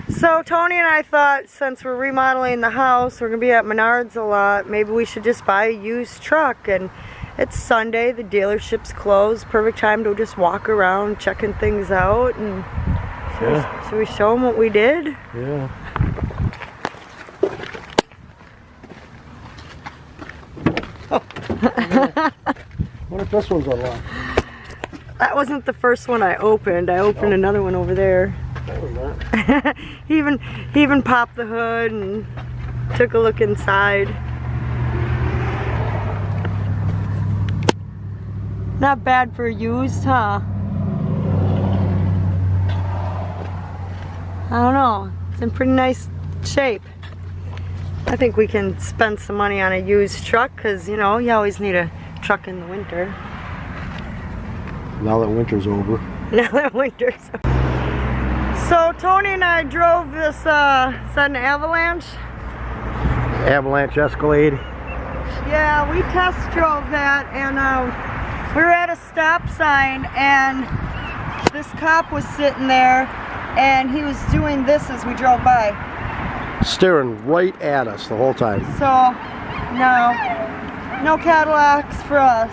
So Tony and I thought, since we're remodeling the house, we're gonna be at Menards a lot, maybe we should just buy a used truck. And it's Sunday, the dealership's closed, perfect time to just walk around checking things out. And should we show them what we did? Yeah. What if this one's unlocked? That wasn't the first one I opened. I opened another one over there. he even popped the hood and took a look inside. Not bad for used, huh? I don't know. It's in pretty nice shape. I think we can spend some money on a used truck because, you know, you always need a truck in the winter. Now that winter's over. Now that winter's over. So Tony and I drove this, is that an Avalanche? Avalanche Escalade. Yeah, we test drove that, and we were at a stop sign and this cop was sitting there and he was doing this as we drove by. Staring right at us the whole time. So, no Cadillacs for us.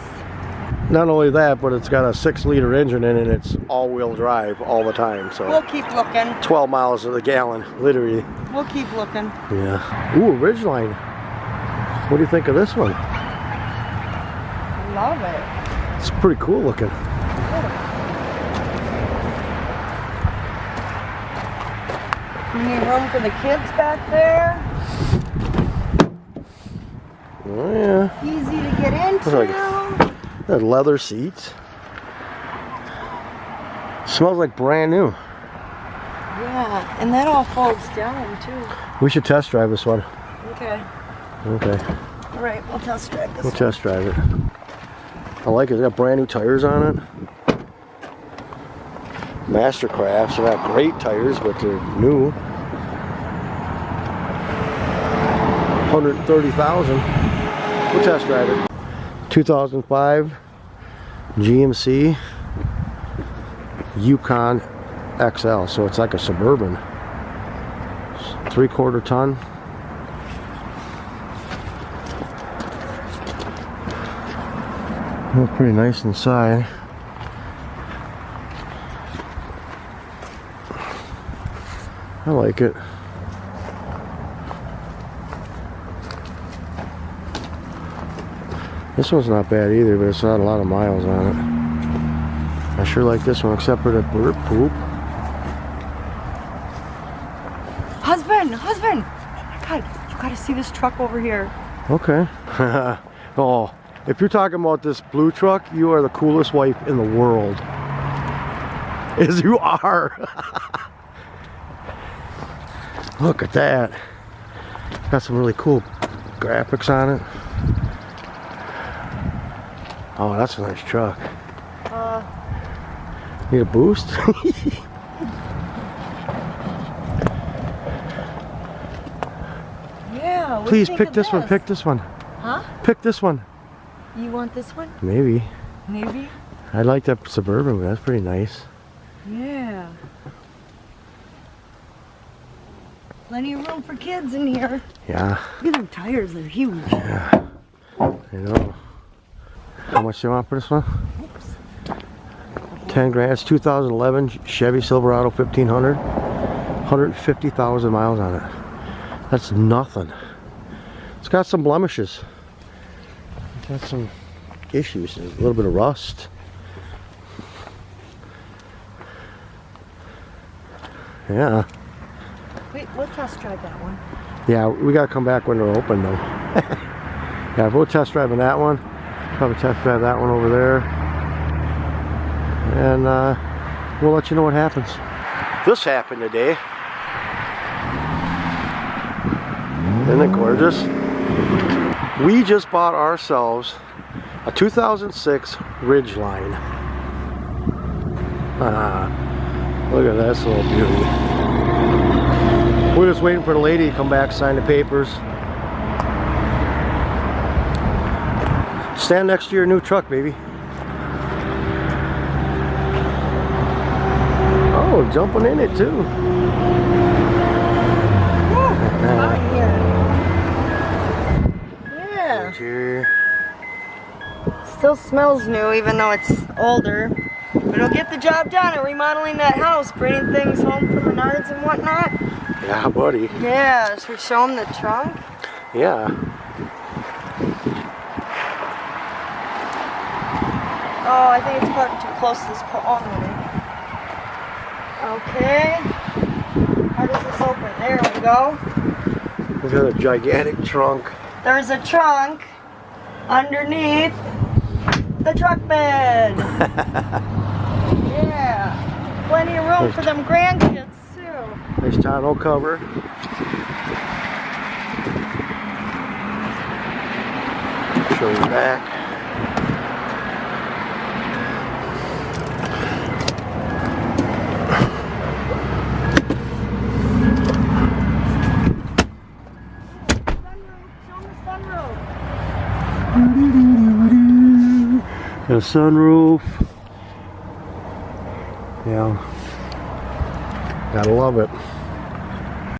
Not only that, but it's got a 6-liter engine in it and it's all-wheel drive all the time. So we'll keep looking. 12 miles to the gallon, literally. We'll keep looking. Yeah. Ooh, Ridgeline. What do you think of this one? Love it. It's pretty cool looking. We need room for the kids back there. Oh yeah. Easy to get into. Got leather seats. Smells like brand new. Yeah, and that all folds down too. We should test drive this one. Okay. Okay. All right, we'll test drive this. We'll test drive it. I like it. It's got brand new tires on it. Mastercrafts. They're not great tires, but they're new. 130,000. We'll test drive it. 2005 GMC Yukon XL, so it's like a Suburban. 3/4 ton. Well, pretty nice inside. I like it. This one's not bad either, but it's not a lot of miles on it. I sure like this one, except for the burp poop. Husband! Oh my God, you gotta see this truck over here. Okay. Oh, if you're talking about this blue truck, you are the coolest wife in the world. As you are. Look at that. Got some really cool graphics on it. Oh, that's a nice truck. Need a boost? Yeah. Please pick this one. Pick this one. Huh? Pick this one. You want this one? Maybe. Maybe. I like that Suburban, but that's pretty nice. Yeah. Plenty of room for kids in here. Yeah. Look at them tires, they're huge. Yeah. I know. How much do you want for this one? Oops. 10 grand. It's 2011 Chevy Silverado 1500. 150,000 miles on it. That's nothing. It's got some blemishes. It's got some issues. There's a little bit of rust. Yeah. Wait, we'll test drive that one. Yeah, we gotta come back when they're open though. Yeah, we'll test driving that one. Probably test drive that one over there. And we'll let you know what happens. This happened today. Isn't it gorgeous? We just bought ourselves a 2006 Ridgeline. Look at that little beauty. We're just waiting for the lady to come back, sign the papers. Stand next to your new truck, baby. Oh, jumping in it too. hot in here. Yeah. Interior. Still smells new even though it's older. But it'll get the job done at remodeling that house, bringing things home from Menards and whatnot. Yeah, buddy. Yeah, should we show them the trunk? Yeah. Oh, I think it's parked too close to this pole. Okay. How does this open? There we go. We've got a gigantic trunk. There's a trunk underneath the truck bed. Yeah. Plenty of room for them grandkids too. Nice tonneau cover. Show you back. The sunroof. Yeah. Gotta love it.